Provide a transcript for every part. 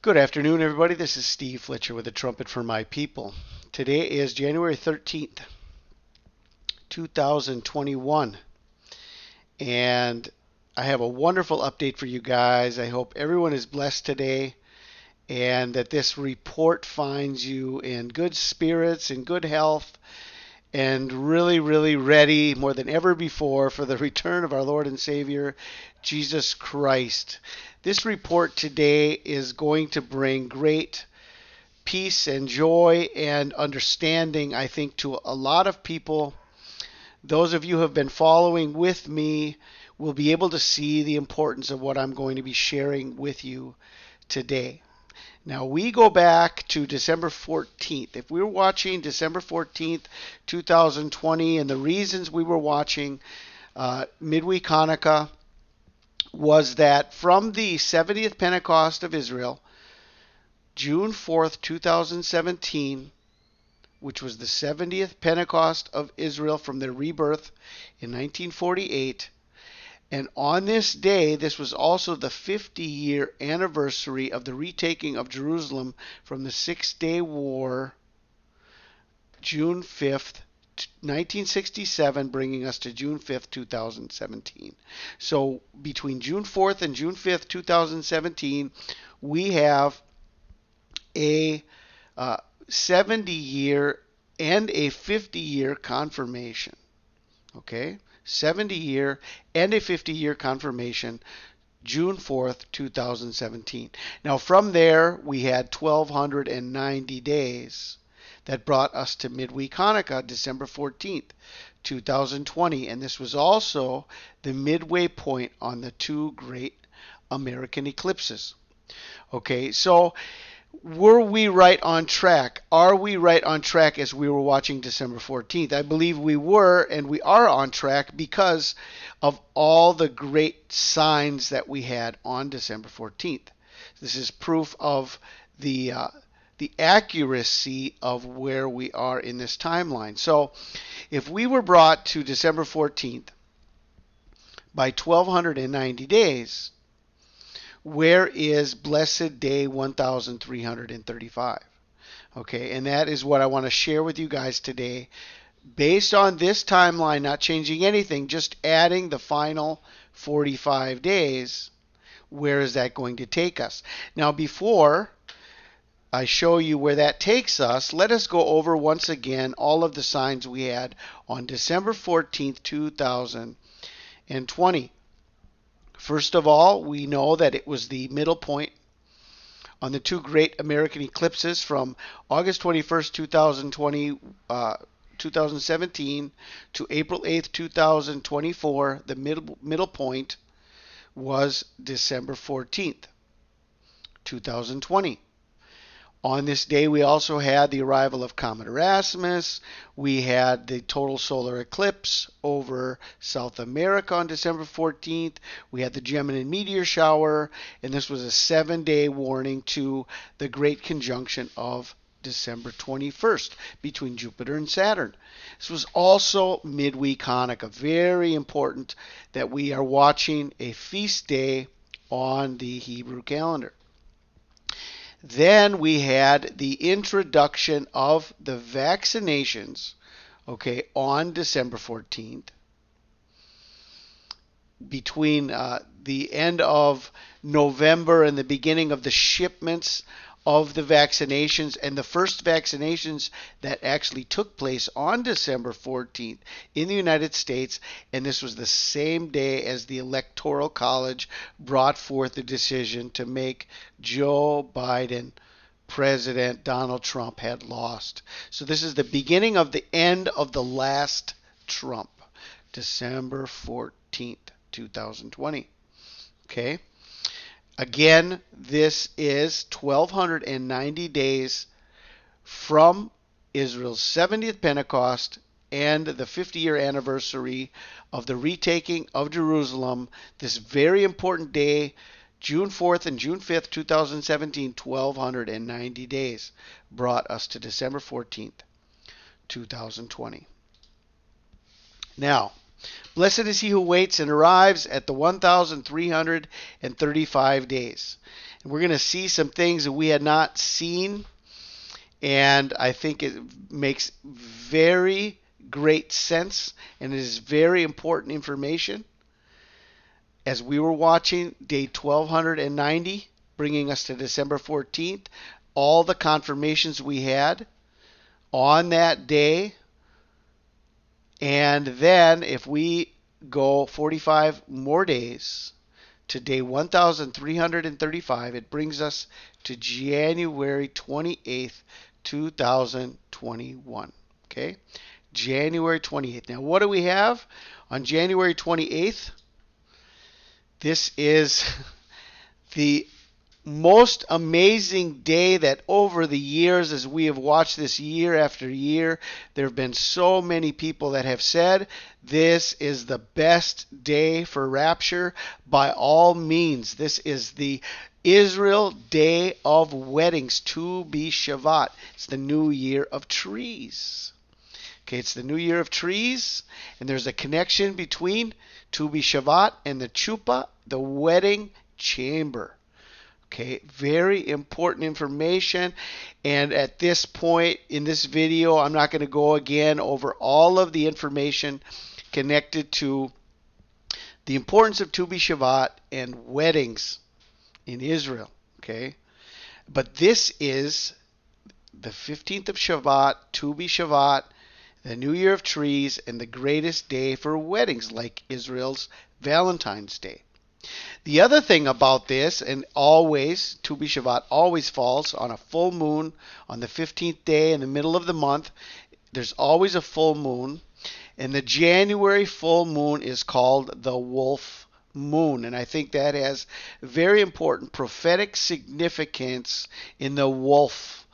Good afternoon, everybody. This is Steve Fletcher with a trumpet for my people. Today is January 13th, 2021, and I have a wonderful update for you guys. I hope everyone is blessed today and that this report finds you in good spirits, in good health, and really, really ready more than ever before for the return of our Lord and Savior, Jesus Christ. This report today is going to bring great peace and joy and understanding, I think, to a lot of people. Those of you who have been following with me will be able to see the importance of what I'm going to be sharing with you today. Now, we go back to December 14th. If we were watching December 14th, 2020, and the reasons we were watching midweek Hanukkah was that from the 70th Pentecost of Israel, June 4th, 2017, which was the 70th Pentecost of Israel from their rebirth in 1948. And on this day, this was also the 50-year anniversary of the retaking of Jerusalem from the Six-Day War, June 5th, 1967, bringing us to June 5th, 2017. So between June 4th and June 5th, 2017, we have a 70-year and a 50-year confirmation. Okay? 70-year and a 50-year confirmation, June 4th, 2017. Now, from there, we had 1,290 days that brought us to midweek Hanukkah, December 14th, 2020. And this was also the midway point on the two great American eclipses. Okay, so were we right on track? Are we right on track as we were watching December 14th? I believe we were, and we are on track because of all the great signs that we had on December 14th. This is proof of the accuracy of where we are in this timeline. So if we were brought to December 14th by 1,290 days, where is blessed day 1335? Okay, and that is what I want to share with you guys today. Based on this timeline, not changing anything, just adding the final 45 days, where is that going to take us? Now, before I show you where that takes us, let us go over once again all of the signs we had on December 14th, 2020. First of all, we know that it was the middle point on the two great American eclipses from August 21st, 2017 to April 8th, 2024. The middle point was December 14th, 2020. On this day, we also had the arrival of Comet Erasmus. We had the total solar eclipse over South America on December 14th. We had the Gemini meteor shower, and this was a 7-day warning to the great conjunction of December 21st between Jupiter and Saturn. This was also midweek Hanukkah. Very important that we are watching a feast day on the Hebrew calendar. Then we had the introduction of the vaccinations, okay, on December 14th. Between the end of November and the beginning of the shipments of the vaccinations, and the first vaccinations that actually took place on December 14th in the United States, and this was the same day as the Electoral College brought forth the decision to make Joe Biden president. Donald Trump had lost. So this is the beginning of the end of the last Trump, December 14th, 2020. Okay. Again, this is 1,290 days from Israel's 70th Pentecost and the 50-year anniversary of the retaking of Jerusalem. This very important day, June 4th and June 5th, 2017, 1,290 days brought us to December 14th, 2020. Now, Blessed is he who waits and arrives at the 1,335 days. And we're going to see some things that we had not seen, and I think it makes very great sense, and it is very important information. As we were watching day 1290, bringing us to December 14th, all the confirmations we had on that day. And then if we go 45 more days to day 1335, it brings us to January 28th, 2021. Okay? January 28th. Now, what do we have on January 28th? This is the most amazing day that over the years, as we have watched this year after year, there have been so many people that have said this is the best day for rapture. By all means, this is the Israel Day of Weddings, Tu B Shvat. It's the new year of trees. Okay, it's the new year of trees, and there's a connection between Tu B Shvat and the chuppah, the wedding chamber. Okay, very important information. And at this point in this video, I'm not going to go again over all of the information connected to the importance of Tu B Shvat and weddings in Israel. Okay, but this is the 15th of Shvat, Tu B Shvat, the New Year of Trees, and the greatest day for weddings, like Israel's Valentine's Day. The other thing about this, and always, Tu B Shvat always falls on a full moon on the 15th day in the middle of the month. There's always a full moon, and the January full moon is called the wolf moon, and I think that has very important prophetic significance in the wolf,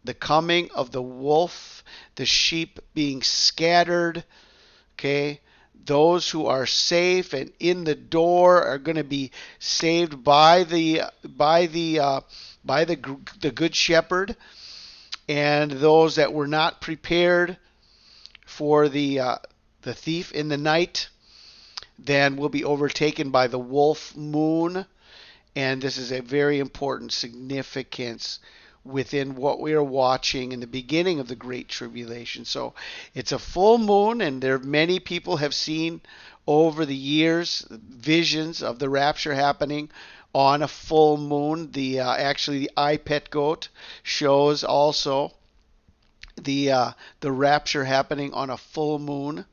the coming of the wolf, the sheep being scattered. Okay, those who are safe and in the door are going to be saved by the good shepherd, and those that were not prepared for the thief in the night then will be overtaken by the wolf moon. And this is a very important significance within what we are watching in the beginning of the Great Tribulation. So it's a full moon, and there many people have seen over the years visions of the rapture happening on a full moon. Actually the iPet goat shows also the rapture happening on a full moon.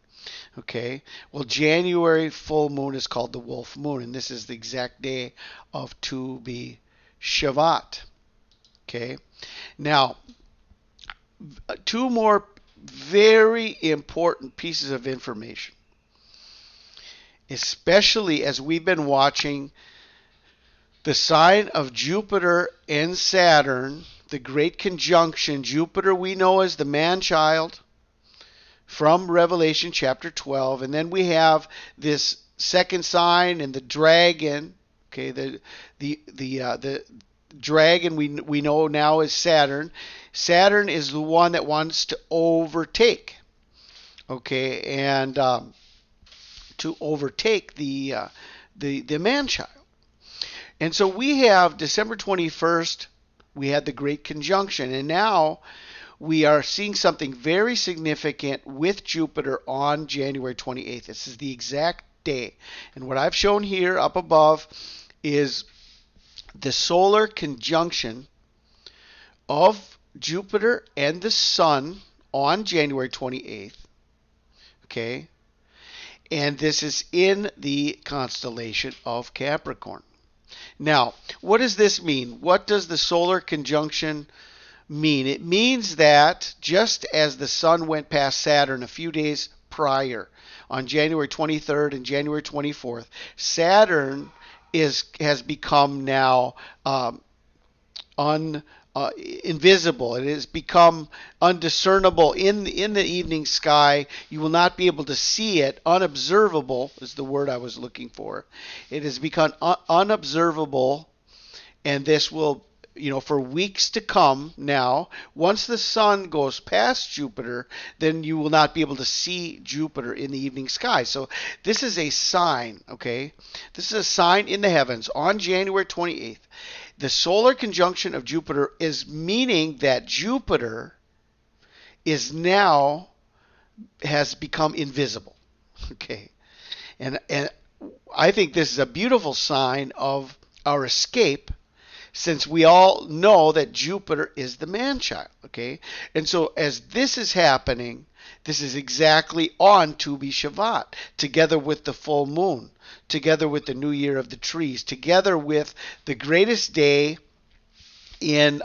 Okay, well, January full moon is called the wolf moon, and this is the exact day of Tu B Shvat. Okay, now two more very important pieces of information, especially as we've been watching the sign of Jupiter and Saturn, the great conjunction. Jupiter we know as the man-child from Revelation chapter 12, and then we have this second sign and the dragon. Okay, the dragon we know now is Saturn. Saturn is the one that wants to overtake. Okay, and to overtake the man-child. And so we have December 21st. We had the great conjunction, and now we are seeing something very significant with Jupiter on January 28th. This is the exact day. And what I've shown here up above is the solar conjunction of Jupiter and the Sun on January 28th. Okay? And this is in the constellation of Capricorn. Now, what does this mean? What does the solar conjunction mean? It means that just as the Sun went past Saturn a few days prior, on January 23rd and January 24th, Saturn has become now invisible. It has become undiscernible in the evening sky. You will not be able to see it. Unobservable is the word I was looking for. It has become unobservable, and this will for weeks to come now. Once the sun goes past Jupiter, then you will not be able to see Jupiter in the evening sky. So this is a sign, okay? This is a sign in the heavens on January 28th. The solar conjunction of Jupiter is meaning that Jupiter is now has become invisible. Okay. And I think this is a beautiful sign of our escape, since we all know that Jupiter is the man-child, okay? And so as this is happening, this is exactly on Tu B Shvat, together with the full moon, together with the new year of the trees, together with the greatest day in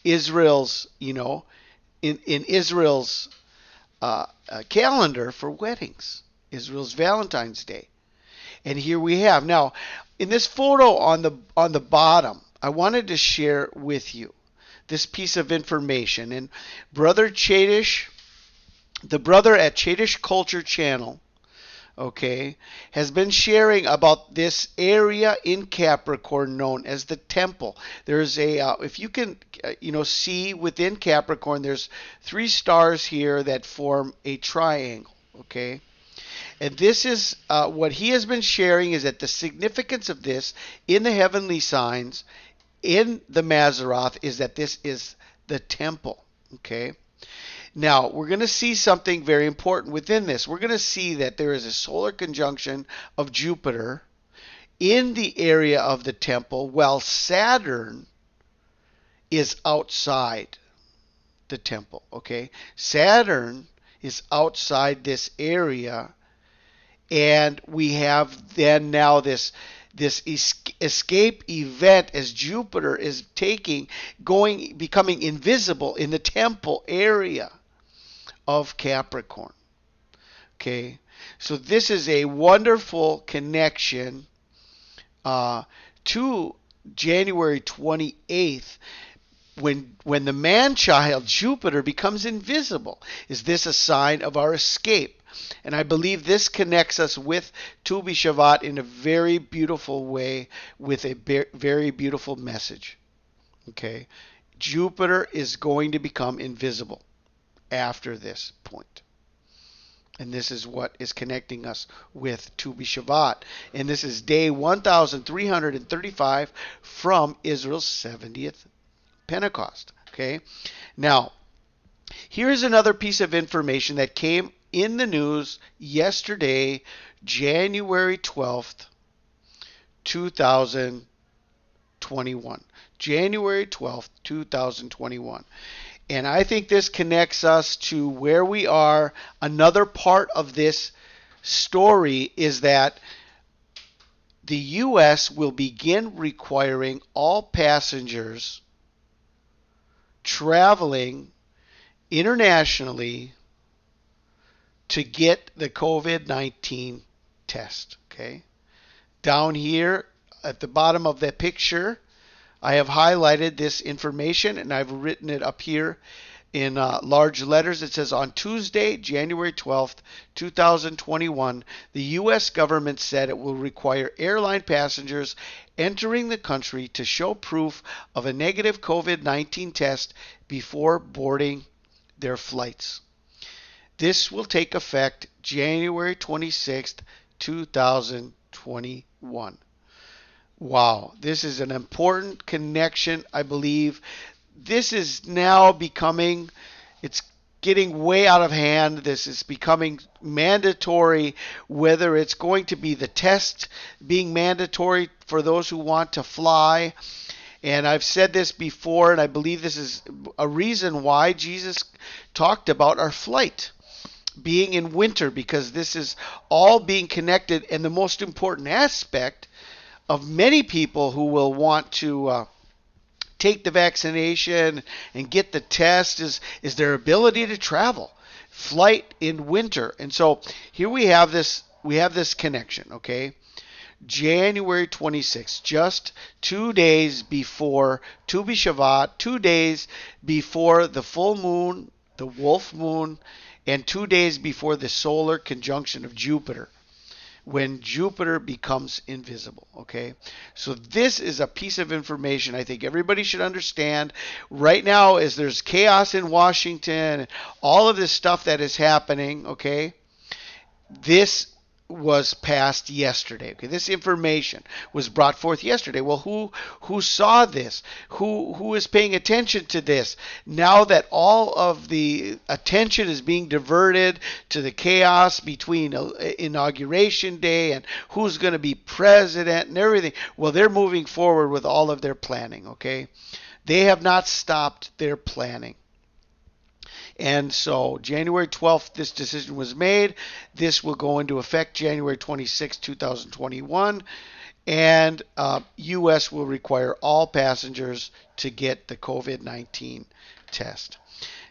Israel's, in Israel's calendar for weddings, Israel's Valentine's Day. And here we have. Now, in this photo on the bottom, I wanted to share with you this piece of information. And Brother Chadish, the brother at Chadish Culture Channel, okay, has been sharing about this area in Capricorn known as the temple. There's a, if you can, see within Capricorn, there's 3 stars here that form a triangle, okay? And this is what he has been sharing, is that the significance of this in the heavenly signs in the Mazzaroth is that this is the temple, okay? Now, we're going to see something very important within this. We're going to see that there is a solar conjunction of Jupiter in the area of the temple, while Saturn is outside the temple, okay? Saturn is outside this area, and we have then now this escape event as Jupiter is becoming invisible in the temple area of Capricorn. Okay, so this is a wonderful connection to January 28th, when the man-child Jupiter becomes invisible. Is this a sign of our escape? And I believe this connects us with Tu B Shvat in a very beautiful way, with a very beautiful message. Okay, Jupiter is going to become invisible after this point. And this is what is connecting us with Tu B Shvat. And this is day 1335 from Israel's 70th Pentecost. Okay, now here's another piece of information that came in the news yesterday, January 12th, 2021. January 12th, 2021. And I think this connects us to where we are. Another part of this story is that the U.S. will begin requiring all passengers traveling internationally to get the COVID-19 test, okay? Down here at the bottom of the picture, I have highlighted this information, and I've written it up here in large letters. It says, on Tuesday, January 12th, 2021, the U.S. government said it will require airline passengers entering the country to show proof of a negative COVID-19 test before boarding their flights. This will take effect January 26th, 2021. Wow, this is an important connection, I believe. This is now becoming, it's getting way out of hand. This is becoming mandatory, whether it's going to be the test being mandatory for those who want to fly. And I've said this before, and I believe this is a reason why Jesus talked about our flight being in winter, because this is all being connected. And the most important aspect of many people who will want to take the vaccination and get the test is their ability to travel, flight in winter. And so here we have this connection, okay? January 26th, just 2 days before Tu B Shvat, 2 days before the full moon, the wolf moon, and 2 days before the solar conjunction of Jupiter. when Jupiter becomes invisible. Okay, so this is a piece of information I think everybody should understand. Right now, as there's chaos in Washington, all of this stuff that is happening, okay, this was passed yesterday. Okay, this information was brought forth yesterday. Well, who saw this? Who is paying attention to this? Now that all of the attention is being diverted to the chaos between inauguration day and who's going to be president and everything. Well, they're moving forward with all of their planning. Okay, they have not stopped their planning. And so January 12th, this decision was made. This will go into effect January 26, 2021. And U.S. will require all passengers to get the COVID-19 test.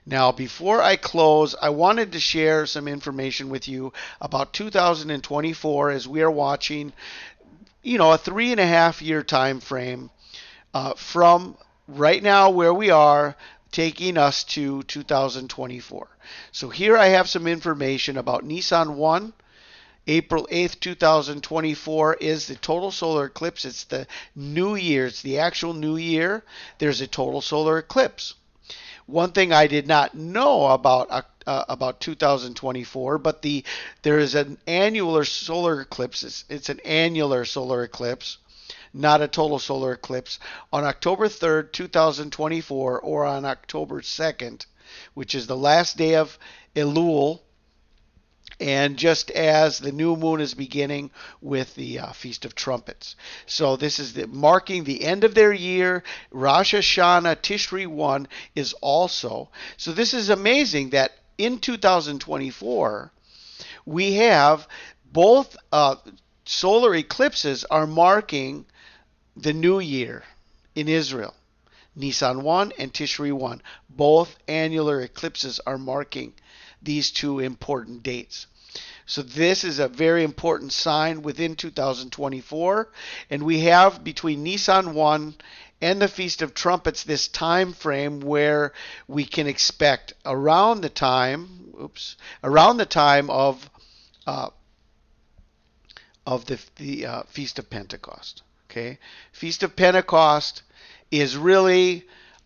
Now, before I close, I wanted to share some information with you about 2024 as we are watching, a 3.5 year time frame from right now where we are, taking us to 2024. So here I have some information about Nisan 1. April 8th, 2024 is the total solar eclipse. It's the new year. It's the actual new year. There's a total solar eclipse. One thing I did not know about 2024, but there is an annular solar eclipse. It's an annular solar eclipse, not a total solar eclipse, on October 3rd, 2024, or on October 2nd, which is the last day of Elul, and just as the new moon is beginning with the Feast of Trumpets. So this is marking the end of their year. Rosh Hashanah Tishri 1 is also. So this is amazing that in 2024, we have both solar eclipses are marking the new year in Israel. Nisan 1 and Tishri 1. Both annular eclipses are marking these two important dates. So this is a very important sign within 2024. And we have between Nisan 1 and the Feast of Trumpets this time frame where we can expect around the time of the Feast of Pentecost. Okay, Feast of Pentecost is really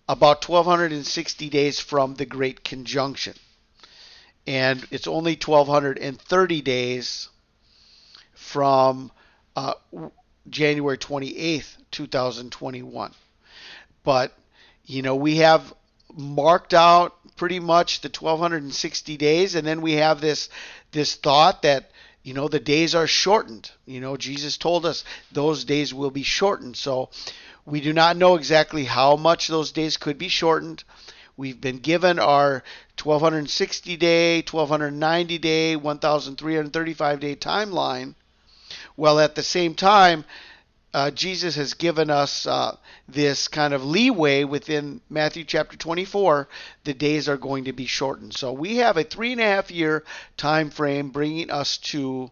about 1260 days from the Great Conjunction. And it's only 1230 days from January 28th, 2021. But, we have marked out pretty much the 1260 days, and then we have this thought that the days are shortened. Jesus told us those days will be shortened. So we do not know exactly how much those days could be shortened. We've been given our 1260 day, 1290 day, 1335 day timeline. Well, at the same time, Jesus has given us this kind of leeway within Matthew chapter 24. The days are going to be shortened. So we have a 3.5 year time frame bringing us to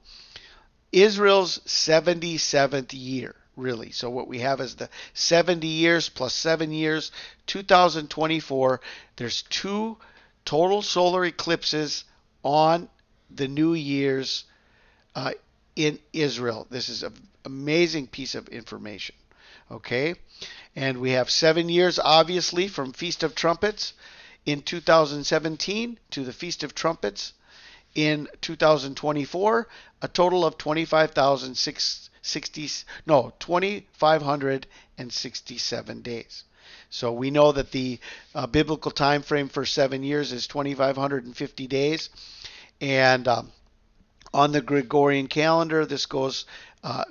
Israel's 77th year, really. So what we have is the 70 years plus 7 years, 2024. There's 2 total solar eclipses on the New Year's in Israel. This is an amazing piece of information. Okay, and we have 7 years, obviously, from Feast of Trumpets in 2017 to the Feast of Trumpets in 2024, a total of 2,567 days. So we know that the biblical time frame for 7 years is 2,550 days, and on the Gregorian calendar, this goes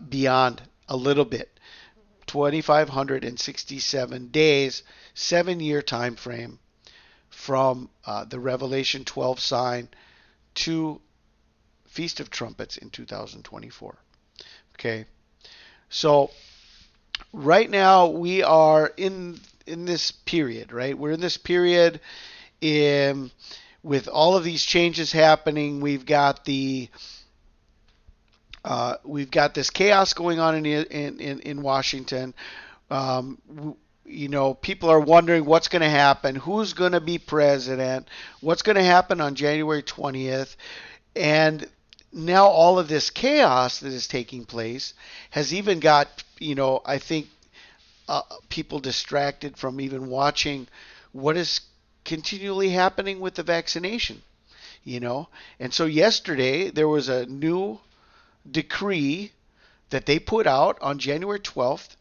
beyond a little bit. 2,567 days, 7-year time frame from the Revelation 12 sign to Feast of Trumpets in 2024. Okay, so right now we are in this period, right? We're in this period with all of these changes happening. We've got this chaos going on in Washington. People are wondering what's going to happen, who's going to be president, what's going to happen on January 20th, and now all of this chaos that is taking place has even got, I think people distracted from even watching what is continually happening with the vaccination. And so yesterday there was a new decree that they put out on January 12th,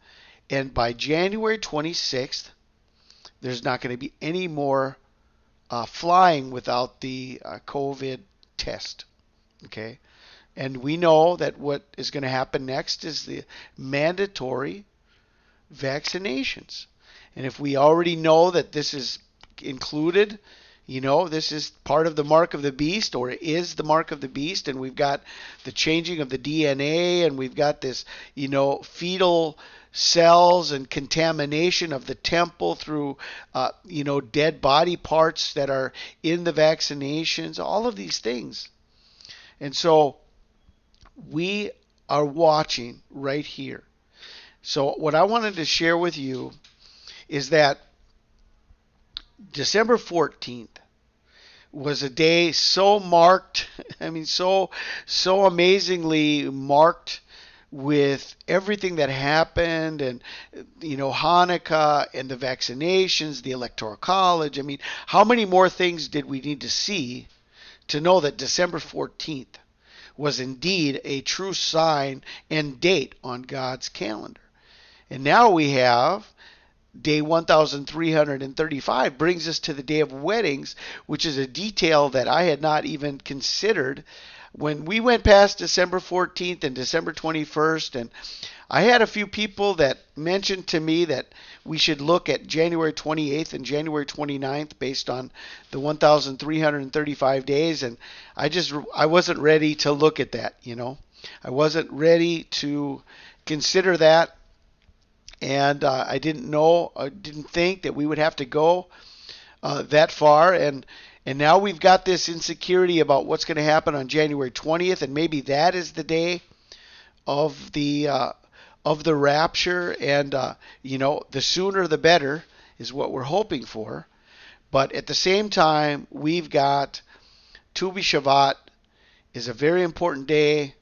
and by January 26th, there's not going to be any more flying without the COVID test. Okay? And we know that what is going to happen next is the mandatory vaccinations. And if we already know that this is included, this is part of the mark of the beast, or is the mark of the beast, and we've got the changing of the DNA, and we've got this, fetal cells and contamination of the temple through, dead body parts that are in the vaccinations, all of these things. And so we are watching right here. So what I wanted to share with you is that December 14th was a day so marked, so amazingly marked with everything that happened, and Hanukkah and the vaccinations, the Electoral College. How many more things did we need to see to know that December 14th was indeed a true sign and date on God's calendar? And now we have day 1335 brings us to the day of weddings, which is a detail that I had not even considered when we went past December 14th and December 21st. And I had a few people that mentioned to me that we should look at January 28th and January 29th based on the 1335 days. And I wasn't ready to look at that. I wasn't ready to consider that. And I didn't think that we would have to go that far. And now we've got this insecurity about what's going to happen on January 20th, and maybe that is the day of the rapture. And the sooner the better is what we're hoping for. But at the same time, we've got Tu B Shvat is a very important day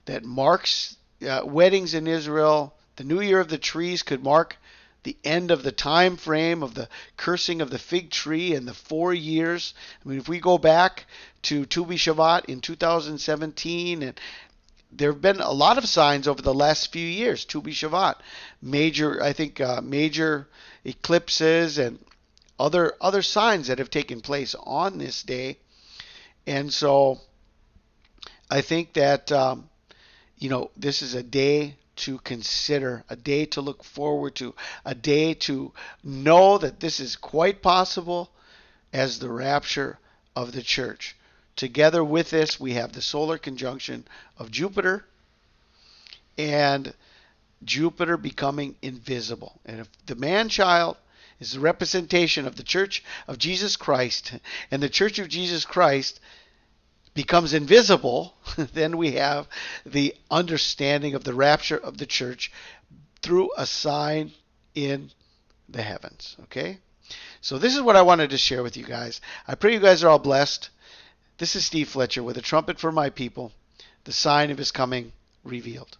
that marks weddings in Israel. The New Year of the Trees could mark the end of the time frame of the cursing of the fig tree and the 4 years. If we go back to Tu B Shvat in 2017, and there have been a lot of signs over the last few years. Tu B Shvat, major eclipses and other signs that have taken place on this day. And so I think that this is a day to consider, a day to look forward to, a day to know that this is quite possible as the rapture of the church. Together with this, we have the solar conjunction of Jupiter, and Jupiter becoming invisible. And if the man-child is the representation of the Church of Jesus Christ, and the Church of Jesus Christ becomes invisible, then we have the understanding of the rapture of the church through a sign in the heavens. Okay? So this is what I wanted to share with you guys. I pray you guys are all blessed. This is Steve Fletcher with a trumpet for my people, the sign of his coming revealed.